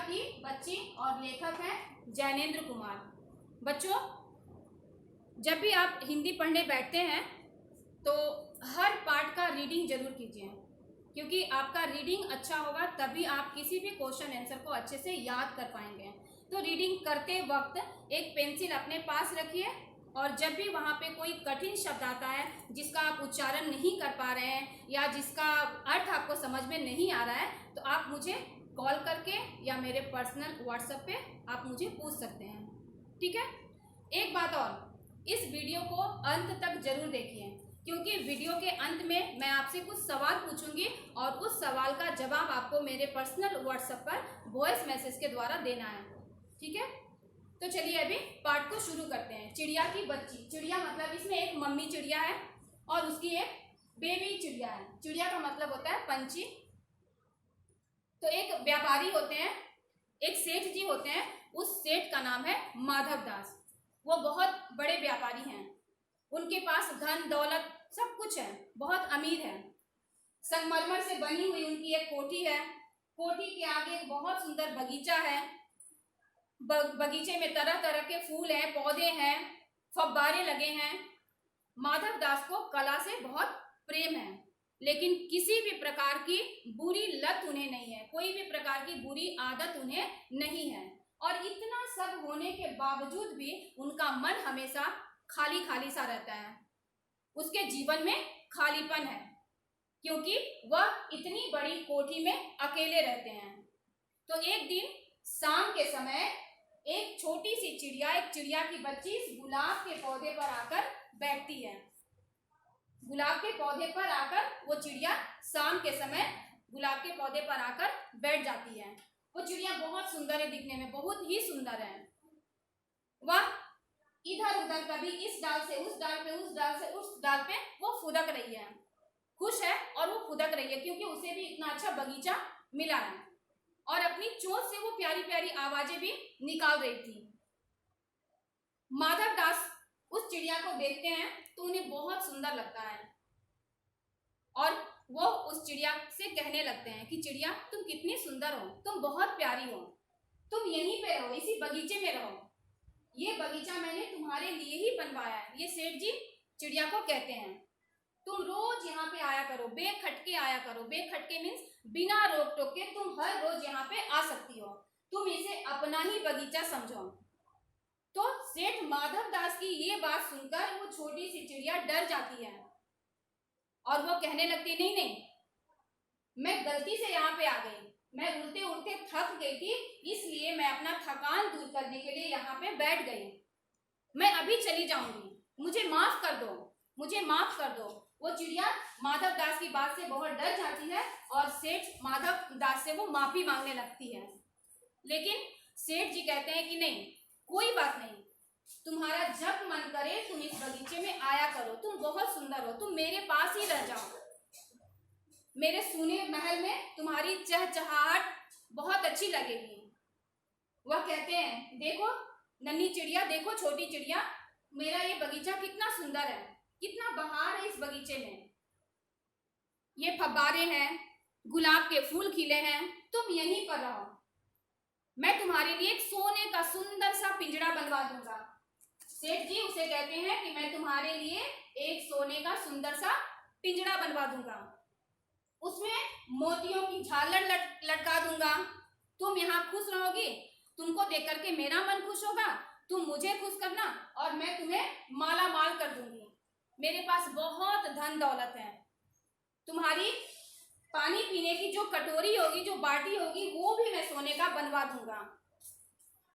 की बच्ची और लेखक हैं जैनेंद्र कुमार। बच्चों, जब भी आप हिंदी पढ़ने बैठते हैं तो हर पार्ट का रीडिंग जरूर कीजिए, क्योंकि आपका रीडिंग अच्छा होगा तभी आप किसी भी क्वेश्चन आंसर को अच्छे से याद कर पाएंगे। तो रीडिंग करते वक्त एक पेंसिल अपने पास रखिए और जब भी वहाँ पे कोई कठिन शब्द आता है जिसका आप उच्चारण नहीं कर पा रहे हैं या जिसका अर्थ आपको समझ में नहीं आ रहा है, तो आप मुझे कॉल करके या मेरे पर्सनल व्हाट्सएप पे आप मुझे पूछ सकते हैं। ठीक है। एक बात और, इस वीडियो को अंत तक जरूर देखिए, क्योंकि वीडियो के अंत में मैं आपसे कुछ सवाल पूछूंगी और उस सवाल का जवाब आपको मेरे पर्सनल व्हाट्सएप पर वॉइस मैसेज के द्वारा देना है। ठीक है। तो चलिए अभी पार्ट को शुरू करते हैं। चिड़िया की बच्ची। चिड़िया मतलब इसमें एक मम्मी चिड़िया है और उसकी एक बेबी चिड़िया है। चिड़िया का मतलब होता है पंछी। तो एक व्यापारी होते हैं, एक सेठ जी होते हैं, उस सेठ का नाम है माधव दास। वो बहुत बड़े व्यापारी हैं, उनके पास धन दौलत सब कुछ है, बहुत अमीर है। संगमरमर से बनी हुई उनकी एक कोठी है। कोठी के आगे एक बहुत सुंदर बगीचा है। बगीचे में तरह तरह के फूल हैं, पौधे हैं, फव्वारे लगे हैं। माधव दास को कला से बहुत प्रेम है, लेकिन किसी भी प्रकार की बुरी लत उन्हें नहीं है, कोई भी प्रकार की बुरी आदत उन्हें नहीं है। और इतना सब होने के बावजूद भी उनका मन हमेशा खाली खाली सा रहता है। उसके जीवन में खालीपन है, क्योंकि वह इतनी बड़ी कोठी में अकेले रहते हैं। तो एक दिन शाम के समय एक छोटी सी चिड़िया, एक चिड़िया की बच्ची इस गुलाब के पौधे पर आकर बैठती है। गुलाब के पौधे पर आकर वो चिड़िया शाम के समय गुलाब के पौधे पर आकर बैठ जाती है। वो चिड़िया बहुत सुंदर है, दिखने में बहुत ही सुंदर है। वह इधर उधर कभी इस डाल से उस डाल पे, उस डाल से उस डाल पे वो फुदक रही है। खुश है और वो फुदक रही है, क्योंकि उसे भी इतना अच्छा बगीचा मिला है और अपनी चोंच से वो प्यारी प्यारी आवाजें भी निकाल रही थी। माधव दास उस चिड़िया को देखते हैं तो उन्हें बहुत सुंदर लगता है और वो उस चिड़िया से कहने लगते हैं कि चिड़िया, तुम कितनी सुंदर हो, तुम बहुत प्यारी हो, तुम यहीं पे रहो, इसी बगीचे में रहो, ये बगीचा मैंने तुम्हारे लिए ही बनवाया है। ये सेठ जी चिड़िया को कहते हैं, तुम रोज यहाँ पे आया करो, बेखटके आया करो। बेखटके मीन्स बिना रोक टोक के तुम हर रोज यहाँ पे आ सकती हो, तुम इसे अपना ही बगीचा समझो। तो सेठ माधव दास की ये बात सुनकर वो छोटी सी चिड़िया डर जाती है और वो कहने लगती, नहीं नहीं, मैं गलती से यहाँ पे आ गई, मैं उड़ते उड़ते थक गई थी, इसलिए मैं अपना थकान दूर करने के लिए यहाँ पे बैठ गई, मैं अभी चली जाऊंगी, मुझे माफ कर दो, मुझे माफ कर दो। वो चिड़िया माधव दास की बात से बहुत डर जाती है और सेठ माधव दास से वो माफी मांगने लगती है। लेकिन सेठ जी कहते हैं कि नहीं, कोई बात नहीं, तुम्हारा जब मन करे तुम इस बगीचे में आया करो, तुम बहुत सुंदर हो, तुम मेरे पास ही रह जाओ, मेरे सूने महल में तुम्हारी चहचहाहट बहुत अच्छी लगेगी। वह कहते हैं, देखो नन्ही चिड़िया, देखो छोटी चिड़िया, मेरा ये बगीचा कितना सुंदर है, कितना बहार है इस बगीचे में, ये फव्वारे हैं, गुलाब के फूल खिले हैं, तुम यहीं पर रहो, मैं तुम्हारे लिए एक सोने का सुंदर सा पिंजरा बनवा दूंगा। सेठ जी उसे कहते हैं कि मैं तुम्हारे लिए एक सोने का सुंदर सा पिंजरा बनवा दूंगा, उसमें मोतियों की झालर लटका दूंगा, तुम यहाँ खुश रहोगी, तुमको देख करके मेरा मन खुश होगा, तुम मुझे खुश करना और मैं तुम्हें माला माल कर दूंगी। मेरे पास बहुत धन दौलत है, तुम्हारी पानी पीने की जो कटोरी होगी, जो बाटी होगी, वो भी मैं सोने का बनवा दूंगा।